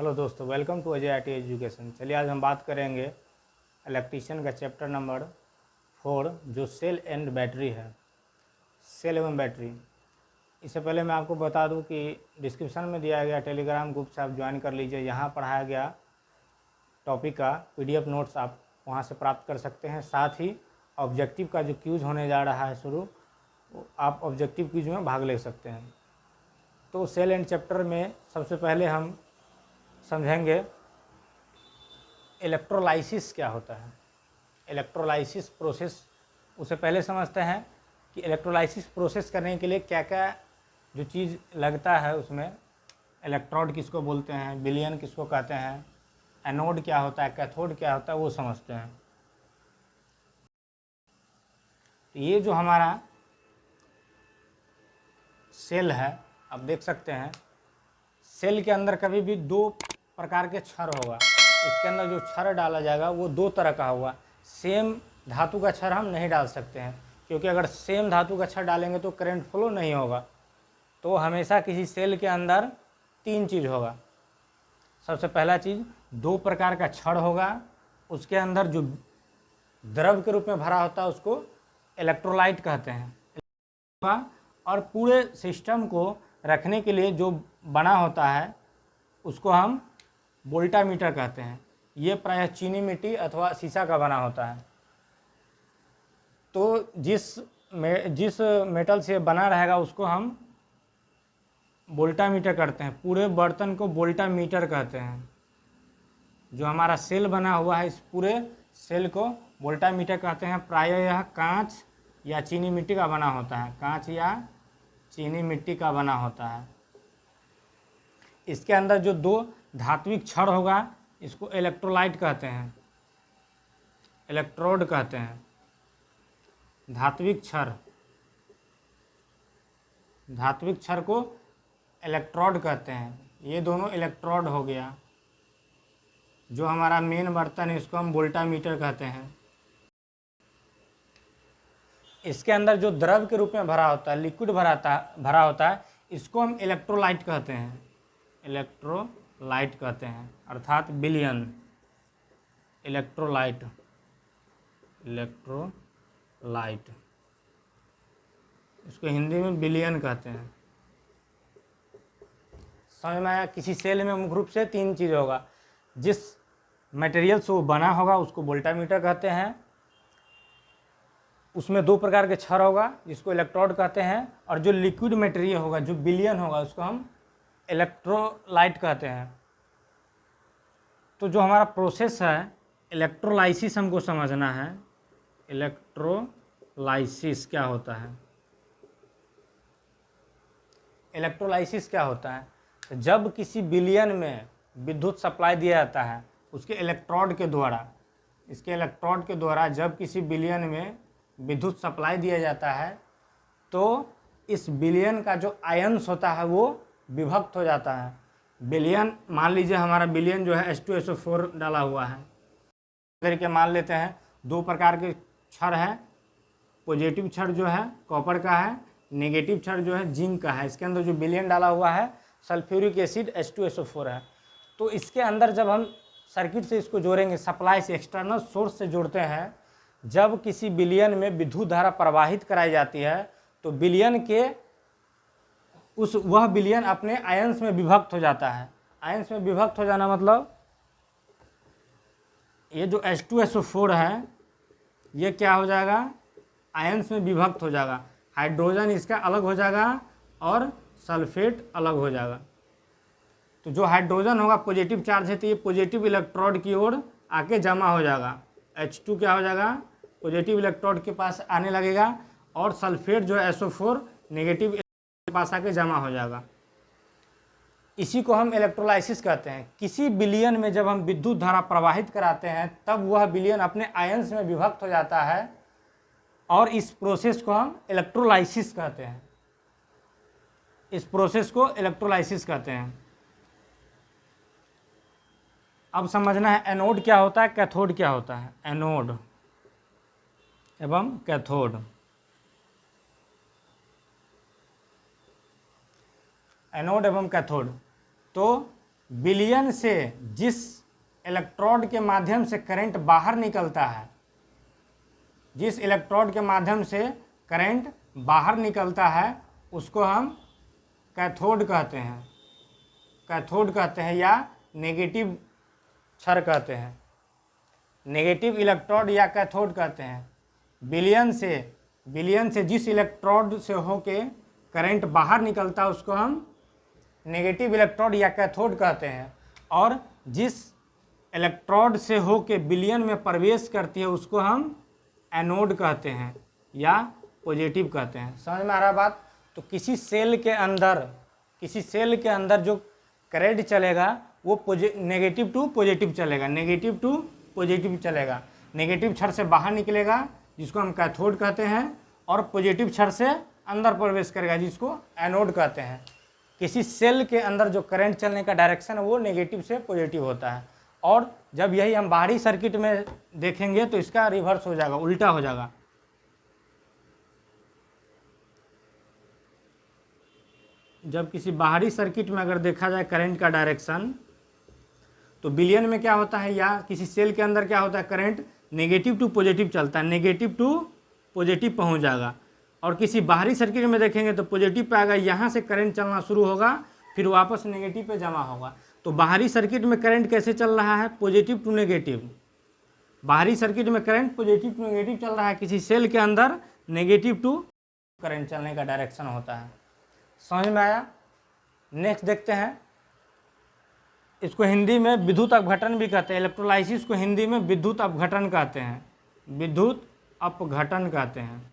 Hello दोस्तों, welcome to Ajay IT education. चलिए आज हम बात करेंगे इलेक्ट्रीशियन का चैप्टर नंबर 4 जो सेल एंड बैटरी है, सेल एवं बैटरी। इससे पहले मैं आपको बता दूं कि डिस्क्रिप्शन में दिया गया टेलीग्राम ग्रुप से आप ज्वाइन कर लीजिए। यहाँ पढ़ाया गया टॉपिक का PDF नोट्स आप वहाँ से प्राप्त कर सकते हैं। साथ ही ऑब्जेक्टिव का जो क्यूज होने जा रहा है शुरू, आप ऑब्जेक्टिव क्यूज में भाग ले सकते हैं। तो सेल एंड चैप्टर में सबसे पहले हम समझेंगे इलेक्ट्रोलाइसिस क्या होता है। इलेक्ट्रोलाइसिस प्रोसेस, उससे पहले समझते हैं कि इलेक्ट्रोलाइसिस प्रोसेस करने के लिए क्या क्या जो चीज़ लगता है उसमें। इलेक्ट्रोड किसको बोलते हैं, विलयन किसको कहते हैं, एनोड क्या होता है, कैथोड क्या होता है, वो समझते हैं। तो ये जो हमारा सेल है, आप देख सकते हैं सेल के अंदर कभी भी दो प्रकार के क्षर होगा। इसके अंदर जो क्षर डाला जाएगा वो दो तरह का होगा। सेम धातु का क्षर हम नहीं डाल सकते हैं, क्योंकि अगर सेम धातु का क्षर डालेंगे तो करंट फ्लो नहीं होगा। तो हमेशा किसी सेल के अंदर तीन चीज़ होगा। सबसे पहला चीज़, दो प्रकार का क्षर होगा। उसके अंदर जो द्रव के रूप में भरा होता है उसको इलेक्ट्रोलाइट कहते हैं। और पूरे सिस्टम को रखने के लिए जो बना होता है उसको हम वोल्टामीटर कहते हैं। ये प्रायः चीनी मिट्टी अथवा शीशा का बना होता है। तो जिस मेटल से बना रहेगा उसको हम वोल्टामीटर करते हैं। पूरे बर्तन को वोल्टामीटर कहते हैं। जो हमारा सेल बना हुआ है, इस पूरे सेल को वोल्टामीटर कहते हैं। प्रायः यह कांच या चीनी मिट्टी का बना होता है, कांच या चीनी मिट्टी का बना होता है। इसके अंदर जो दो धात्विक क्षण होगा इसको इलेक्ट्रोलाइट कहते हैं, इलेक्ट्रोड कहते हैं। धात्विक क्षर को इलेक्ट्रोड कहते हैं। ये दोनों इलेक्ट्रोड हो गया। जो हमारा मेन बर्तन है इसको हम वोल्टामीटर कहते हैं। इसके अंदर जो द्रव के रूप में भरा होता है, लिक्विड भरा होता है, इसको हम इलेक्ट्रोलाइट कहते हैं, इलेक्ट्रोलाइट कहते हैं, अर्थात विलयन। इलेक्ट्रोलाइट इसको हिंदी में विलयन कहते हैं। समझ में आया? किसी सेल में मुख्य रूप से तीन चीज़ होगा। जिस मटेरियल से वो बना होगा उसको वोल्टामीटर कहते हैं। उसमें दो प्रकार के क्षर होगा जिसको इलेक्ट्रोड कहते हैं। और जो लिक्विड मटेरियल होगा, जो विलयन होगा, उसको हम इलेक्ट्रोलाइट कहते हैं। तो जो हमारा प्रोसेस है इलेक्ट्रोलाइसिस, हमको समझना है इलेक्ट्रोलाइसिस क्या होता है। इलेक्ट्रोलाइसिस क्या होता है? तो जब किसी विलयन में विद्युत सप्लाई दिया जाता है उसके इलेक्ट्रोड के द्वारा, इसके इलेक्ट्रोड के द्वारा जब किसी विलयन में विद्युत सप्लाई दिया जाता है तो इस विलयन का जो आयंस होता है वो विभक्त हो जाता है। विलयन, मान लीजिए हमारा विलयन जो है H2SO4 डाला हुआ है करके मान लेते हैं। दो प्रकार के क्षर हैं। पॉजिटिव क्षर जो है कॉपर का है, नेगेटिव क्षर जो है जिंक का है। इसके अंदर जो विलयन डाला हुआ है सल्फ्यूरिक एसिड H2SO4 है। तो इसके अंदर जब हम सर्किट से इसको जोड़ेंगे, सप्लाई से, एक्सटर्नल सोर्स से जोड़ते हैं, जब किसी विलयन में विद्युत धारा प्रवाहित कराई जाती है तो विलयन के वह विलयन अपने आयंस में विभक्त हो जाता है। आयंस में विभक्त हो जाना मतलब ये जो H2SO4 है ये क्या हो जाएगा, आयंस में विभक्त हो जाएगा। हाइड्रोजन इसका अलग हो जाएगा और सल्फेट अलग हो जाएगा। तो जो हाइड्रोजन होगा पॉजिटिव चार्ज है तो ये पॉजिटिव इलेक्ट्रोड की ओर आके जमा हो जाएगा। H2 क्या हो जाएगा, पॉजिटिव इलेक्ट्रोड के पास आने लगेगा। और सल्फेट जो है SO4 नेगेटिव के पास आके जमा हो जाएगा। इसी को हम इलेक्ट्रोलाइसिस कहते हैं। किसी विलयन में जब हम विद्युत धारा प्रवाहित कराते हैं तब वह विलयन अपने आयंस में विभक्त हो जाता है और इस प्रोसेस को हम इलेक्ट्रोलाइसिस कहते हैं। इस प्रोसेस को इलेक्ट्रोलाइसिस कहते हैं। अब समझना है एनोड क्या होता है, कैथोड क्या होता है। एनोड एवं कैथोड। एनोड एवं कैथोड। तो विलयन से जिस इलेक्ट्रोड के माध्यम से करंट बाहर निकलता है, जिस इलेक्ट्रोड के माध्यम से करंट बाहर निकलता है उसको हम कैथोड कहते हैं, कैथोड कहते हैं या नेगेटिव क्षण कहते हैं, नेगेटिव इलेक्ट्रोड या कैथोड कहते हैं। विलयन से जिस इलेक्ट्रोड से होके करंट बाहर निकलता है उसको हम नेगेटिव इलेक्ट्रोड या कैथोड कहते हैं, और जिस इलेक्ट्रोड से होके विलयन में प्रवेश करती है उसको हम एनोड कहते हैं या पॉजिटिव कहते हैं। समझ में आ रहा बात? तो किसी सेल के अंदर जो करंट चलेगा वो नेगेटिव टू पॉजिटिव चलेगा, नेगेटिव टू पॉजिटिव चलेगा। नेगेटिव क्षण से बाहर निकलेगा जिसको हम कैथोड कहते हैं, और पॉजिटिव क्षण से अंदर प्रवेश करेगा जिसको एनोड कहते हैं। किसी सेल के अंदर जो करंट चलने का डायरेक्शन है वो नेगेटिव से पॉजिटिव होता है, और जब यही हम बाहरी सर्किट में देखेंगे तो इसका रिवर्स हो जाएगा, उल्टा हो जाएगा। जब किसी बाहरी सर्किट में अगर देखा जाए करंट का डायरेक्शन, तो विलयन में क्या होता है या किसी सेल के अंदर क्या होता है, करंट नेगेटिव टू पॉजिटिव चलता है, नेगेटिव टू पॉजिटिव पहुंच जाएगा। और किसी बाहरी सर्किट में देखेंगे तो पॉजिटिव पे आएगा, यहाँ से करंट चलना शुरू होगा फिर वापस नेगेटिव पे जमा होगा। तो बाहरी सर्किट में करंट कैसे चल रहा है, पॉजिटिव टू नेगेटिव। बाहरी सर्किट में करंट पॉजिटिव टू नेगेटिव चल रहा है, किसी सेल के अंदर नेगेटिव टू करंट चलने का डायरेक्शन होता है। समझ में आया? नेक्स्ट देखते हैं, इसको हिंदी में विद्युत अपघटन भी कहते हैं। इलेक्ट्रोलाइसिस को हिंदी में विद्युत अपघटन कहते हैं, विद्युत अपघटन कहते हैं।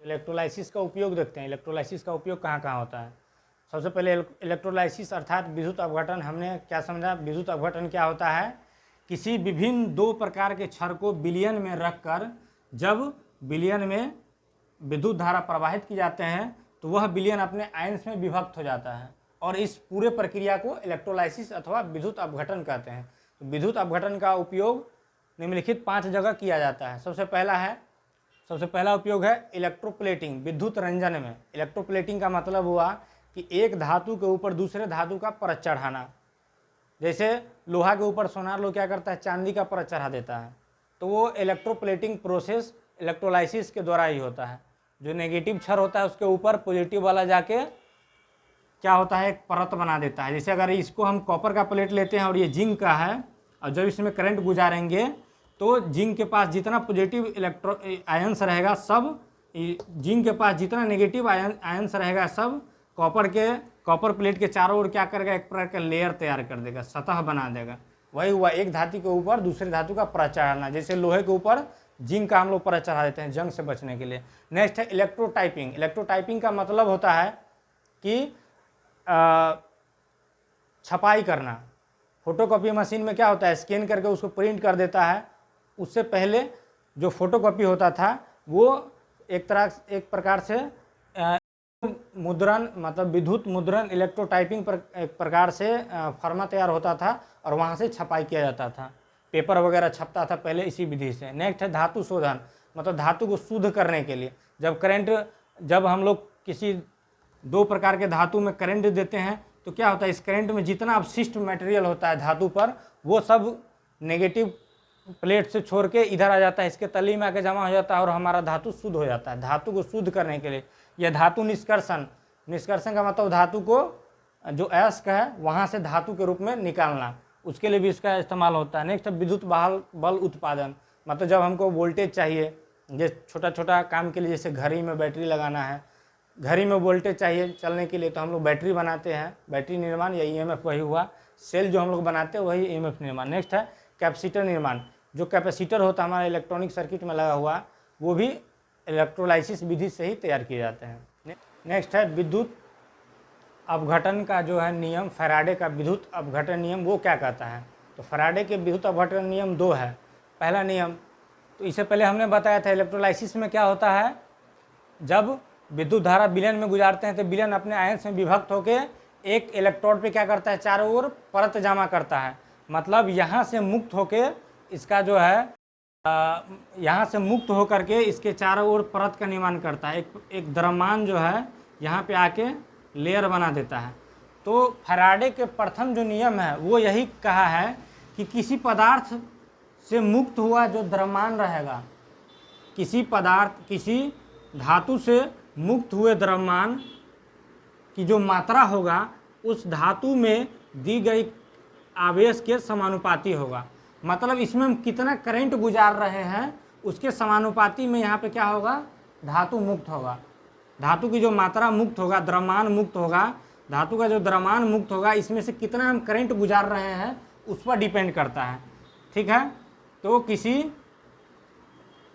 इलेक्ट्रोलाइसिस का उपयोग देखते हैं, इलेक्ट्रोलाइसिस का उपयोग कहाँ कहाँ होता है। सबसे पहले इलेक्ट्रोलाइसिस अर्थात विद्युत अपघटन, हमने क्या समझा? विद्युत अपघटन क्या होता है? किसी विभिन्न दो प्रकार के क्षण को विलयन में रखकर जब विलयन में विद्युत धारा प्रवाहित की जाते हैं तो वह विलयन अपने आयंस में विभक्त हो जाता है, और इस पूरे प्रक्रिया को इलेक्ट्रोलाइसिस अथवा विद्युत अपघटन कहते हैं। तो विद्युत अपघटन का उपयोग निम्नलिखित 5 जगह किया जाता है। सबसे पहला उपयोग है इलेक्ट्रोप्लेटिंग, विद्युत रंजन में। इलेक्ट्रोप्लेटिंग का मतलब हुआ कि एक धातु के ऊपर दूसरे धातु का परत चढ़ाना। जैसे लोहा के ऊपर सोनार लोग क्या करता है, चांदी का परत चढ़ा देता है, तो वो इलेक्ट्रोप्लेटिंग प्रोसेस इलेक्ट्रोलाइसिस के द्वारा ही होता है। जो नेगेटिव क्षण होता है उसके ऊपर पॉजिटिव वाला जाके क्या होता है, एक परत बना देता है। जैसे अगर इसको हम कॉपर का प्लेट लेते हैं और ये जिंक का है, और जब इसमें करंट गुजारेंगे तो जिंक के पास जितना पॉजिटिव आयंस रहेगा सब, जिंक के पास जितना नेगेटिव आयंस रहेगा सब कॉपर प्लेट के चारों ओर क्या करेगा, एक प्रकार का लेयर तैयार कर देगा, सतह बना देगा। वही हुआ एक धातु के ऊपर दूसरे धातु का परत चढ़ाना। जैसे लोहे के ऊपर जिंक का हम लोग परत चढ़ा देते हैं जंग से बचने के लिए। नेक्स्ट है इलेक्ट्रोटाइपिंग। इलेक्ट्रोटाइपिंग का मतलब होता है कि छपाई करना। फोटोकॉपी मशीन में क्या होता है, स्कैन करके उसको प्रिंट कर देता है। उससे पहले जो फोटोकॉपी होता था वो एक प्रकार से मुद्रण, मतलब विद्युत मुद्रण, इलेक्ट्रोटाइपिंग पर एक प्रकार से फर्मा तैयार होता था और वहाँ से छपाई किया जाता था। पेपर वगैरह छपता था पहले इसी विधि से। नेक्स्ट है धातु शोधन, मतलब धातु को शुद्ध करने के लिए। जब हम लोग किसी दो प्रकार के धातु में करंट देते हैं तो क्या होता है, इस करंट में जितना अवशिष्ट मटेरियल होता है धातु पर वो सब नेगेटिव प्लेट से छोड़ के इधर आ जाता है, इसके तली में आके जमा हो जाता है और हमारा धातु शुद्ध हो जाता है। धातु को शुद्ध करने के लिए यह धातु निष्कर्षण का मतलब धातु को जो अयस्क है वहाँ से धातु के रूप में निकालना, उसके लिए भी इसका इस्तेमाल होता है। नेक्स्ट है विद्युत बल उत्पादन, मतलब जब हमको वोल्टेज चाहिए, जैसे छोटा छोटा काम के लिए, जैसे घड़ी में बैटरी लगाना है, घड़ी में वोल्टेज चाहिए चलने के लिए तो हम लोग बैटरी बनाते हैं, बैटरी निर्माण या ईएमएफ वही हुआ। सेल जो हम लोग बनाते हैं वही ईएमएफ निर्माण। नेक्स्ट है कैपेसिटर निर्माण, जो कैपेसिटर होता है हमारा इलेक्ट्रॉनिक सर्किट में लगा हुआ, वो भी इलेक्ट्रोलाइसिस विधि से ही तैयार किए जाते हैं। नेक्स्ट है विद्युत अपघटन का जो है नियम, फैराडे का विद्युत अपघटन नियम, वो क्या कहता है? तो फैराडे के विद्युत अपघटन नियम 2 है। पहला नियम तो इससे पहले हमने बताया था, इलेक्ट्रोलाइसिस में क्या होता है, जब विद्युत धारा विलयन में गुजारते हैं तो विलयन अपने आयंस में विभक्त होकर एक इलेक्ट्रोड पे क्या करता है, चारों ओर परत जमा करता है। मतलब यहाँ से मुक्त होकर इसका जो है यहाँ से मुक्त होकर के इसके चारों ओर परत का निर्माण करता है। एक द्रव्यमान जो है यहाँ पे आके लेयर बना देता है, तो फैराडे के प्रथम जो नियम है वो यही कहा है कि किसी पदार्थ से मुक्त हुआ जो द्रव्यमान रहेगा, किसी धातु से मुक्त हुए द्रव्यमान की जो मात्रा होगा उस धातु में दी गई आवेश के समानुपाती होगा। मतलब इसमें हम कितना करंट गुजार रहे हैं उसके समानुपाती में यहाँ पे क्या होगा, धातु मुक्त होगा। धातु की जो मात्रा मुक्त होगा, द्रव्यमान मुक्त होगा, धातु का जो द्रव्यमान मुक्त होगा, इसमें से कितना हम करंट गुजार रहे हैं उस पर डिपेंड करता है। ठीक है, तो किसी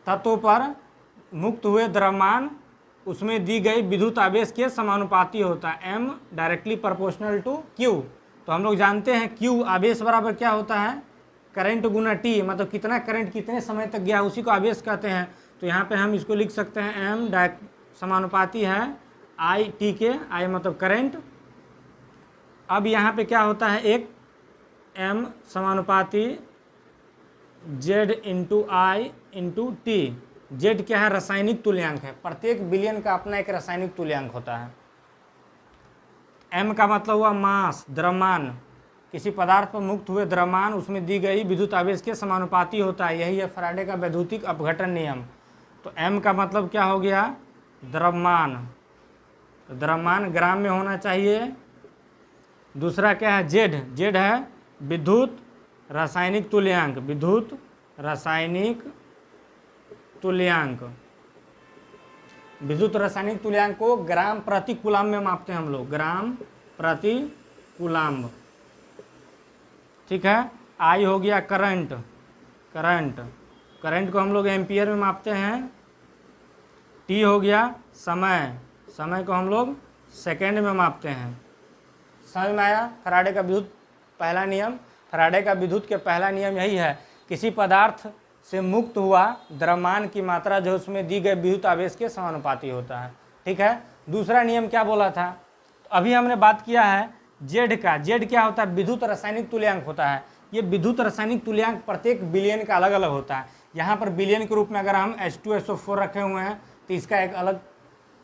तत्व पर मुक्त हुए द्रव्यमान उसमें दी गई विद्युत आवेश के समानुपाती होता है, m directly proportional to q। तो हम लोग जानते हैं q आवेश बराबर क्या होता है, करंट गुना t, मतलब कितना करंट कितने समय तक गया उसी को आवेश कहते हैं। तो यहाँ पे हम इसको लिख सकते हैं m समानुपाती है i t के, i मतलब करंट। अब यहाँ पे क्या होता है, एक m समानुपाती z इंटू आई इंटू टी। z क्या है, रासायनिक तुल्यांक है, प्रत्येक विलयन का अपना एक रासायनिक तुल्यांक होता है। m का मतलब हुआ मास, द्रव्यमान, किसी पदार्थ पर मुक्त हुए द्रव्यमान उसमें दी गई विद्युत आवेश के समानुपाती होता है, यही है फैराडे का वैद्युतिक अपघटन नियम। तो m का मतलब क्या हो गया, द्रव्यमान, तो द्रव्यमान ग्राम में होना चाहिए। दूसरा क्या है, z है विद्युत रासायनिक तुल्यांक, विद्युत रासायनिक तुल्यांक। विद्युत रासायनिक तुल्यांक को ग्राम प्रति कूलम्ब में मापते हैं हम लोग, ग्राम प्रति कूलम्ब। ठीक है, आई हो गया करंट, करंट को हम लोग एम्पियर में मापते हैं। टी हो गया समय को हम लोग सेकेंड में मापते हैं। समझ में आया फैराडे का विद्युत पहला नियम। फैराडे का विद्युत के पहला नियम यही है, किसी पदार्थ से मुक्त हुआ द्रव्यमान की मात्रा जो उसमें दी गई विद्युत आवेश के समानुपाती होता है। ठीक है, दूसरा नियम क्या बोला था, अभी हमने बात किया है जेड का। जेड क्या होता है, विद्युत रासायनिक तुल्यांक होता है। ये विद्युत रासायनिक तुल्यांक प्रत्येक विलयन का अलग अलग होता है। यहाँ पर विलयन के रूप में अगर हम H2SO4 रखे हुए हैं तो इसका एक अलग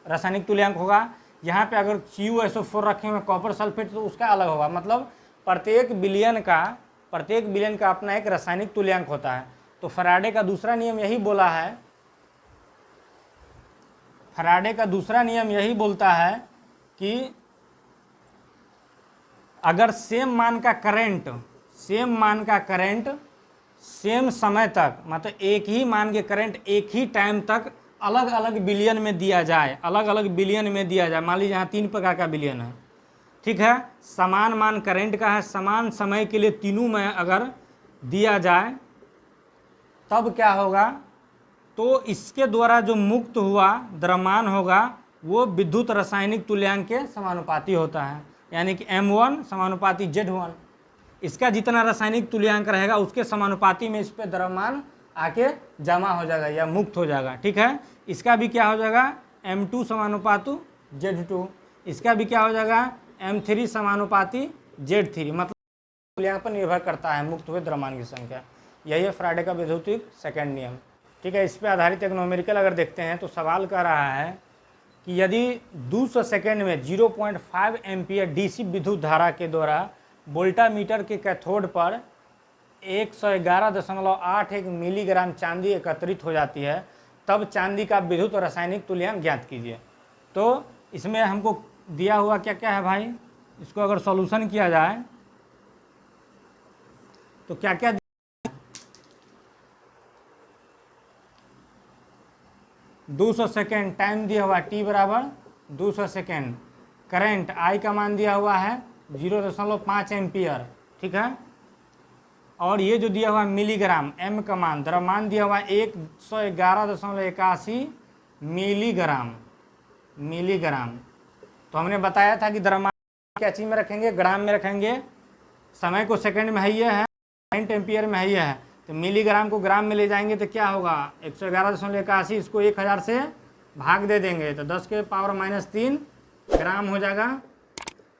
रासायनिक तुल्यांक होगा। यहाँ पे अगर CuSO4 रखे हुए हैं कॉपर सल्फेट तो उसका अलग होगा। मतलब प्रत्येक विलयन का अपना एक रासायनिक तुल्यांक होता है। तो फैराडे का दूसरा नियम यही बोला है, फैराडे का दूसरा नियम यही बोलता है कि अगर सेम मान का करंट सेम समय तक, मतलब एक ही मान के करंट एक ही टाइम तक अलग अलग विलयन में दिया जाए, मान लीजिए यहाँ 3 प्रकार का विलयन है। ठीक है, समान मान करंट का है, समान समय के लिए तीनों में अगर दिया जाए तब क्या होगा, तो इसके द्वारा जो मुक्त हुआ द्रव्यमान होगा वो विद्युत रासायनिक तुल्यांक के समानुपाती होता है, यानी कि m1 समानुपाती z1। इसका जितना रासायनिक तुल्यांक रहेगा उसके समानुपाती में इस पे द्रव्यमान आके जमा हो जाएगा या मुक्त हो जाएगा। ठीक है, इसका भी क्या हो जाएगा, m2 समानुपाती z2, इसका भी क्या हो जाएगा, m3 समानुपाती z3। मतलब तुल्यांक पर निर्भर करता है मुक्त हुए द्रव्यमान की संख्या। यही है फैराडे का वैद्युतिक सेकंड नियम। ठीक है, इस पर आधारित एक न्यूमेरिकल अगर देखते हैं तो सवाल कर रहा है कि यदि 200 सेकेंड में 0.5 एम्पियर डीसी विद्युत धारा के द्वारा वोल्टामीटर के कैथोड पर 111.81 मिलीग्राम चांदी एकत्रित हो जाती है, तब चांदी का विद्युत रासायनिक तुल्यांक ज्ञात कीजिए। तो इसमें हमको दिया हुआ क्या क्या है भाई, इसको अगर सॉल्यूशन किया जाए तो क्या क्या 200 सेकेंड टाइम दिया हुआ t बराबर 200 सेकेंड, करंट I का मान दिया हुआ है 0.5 एम्पियर। ठीक है, और ये जो दिया हुआ मिलीग्राम, m का मान, द्रव्यमान दिया हुआ 111.81 मिलीग्राम। तो हमने बताया था कि द्रव्यमान क्या चीज़ में रखेंगे, ग्राम में रखेंगे, समय को सेकंड में है, करंट एम्पियर में है, तो मिलीग्राम को ग्राम में ले जाएंगे तो क्या होगा, 111.81, इसको 1000 से भाग दे देंगे तो 10 के पावर -3 ग्राम हो जाएगा।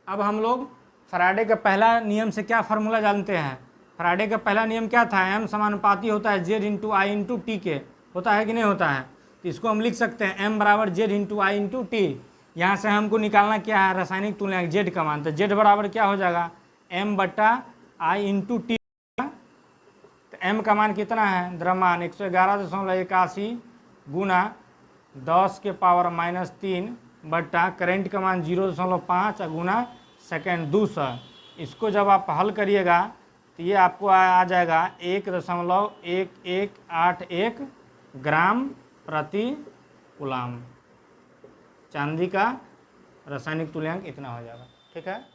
अब हम लोग फैराडे का पहला नियम से क्या फार्मूला जानते हैं, फैराडे का पहला नियम क्या था, m समानुपाती होता है z इंटू आई इंटू टी के, होता है कि नहीं होता है। तो इसको हम लिख सकते हैं m बराबर z इंटू आई इंटू टी। यहाँ से हमको निकालना क्या है, रासायनिक तुल्यांक जेड का मान। तो जेड बराबर क्या हो जाएगा, m बट्टा आई इंटू टी। तो m का मान कितना है, द्रव्यमान 111.81 गुना 10 के पावर -3 बट्टा करंट का मान 0.5 गुना सेकेंड 200। इसको जब आप हल करिएगा तो ये आपको आ जाएगा 1.1181 ग्राम प्रति कूलाम। चांदी का रासायनिक तुल्यांक इतना हो जाएगा। ठीक है।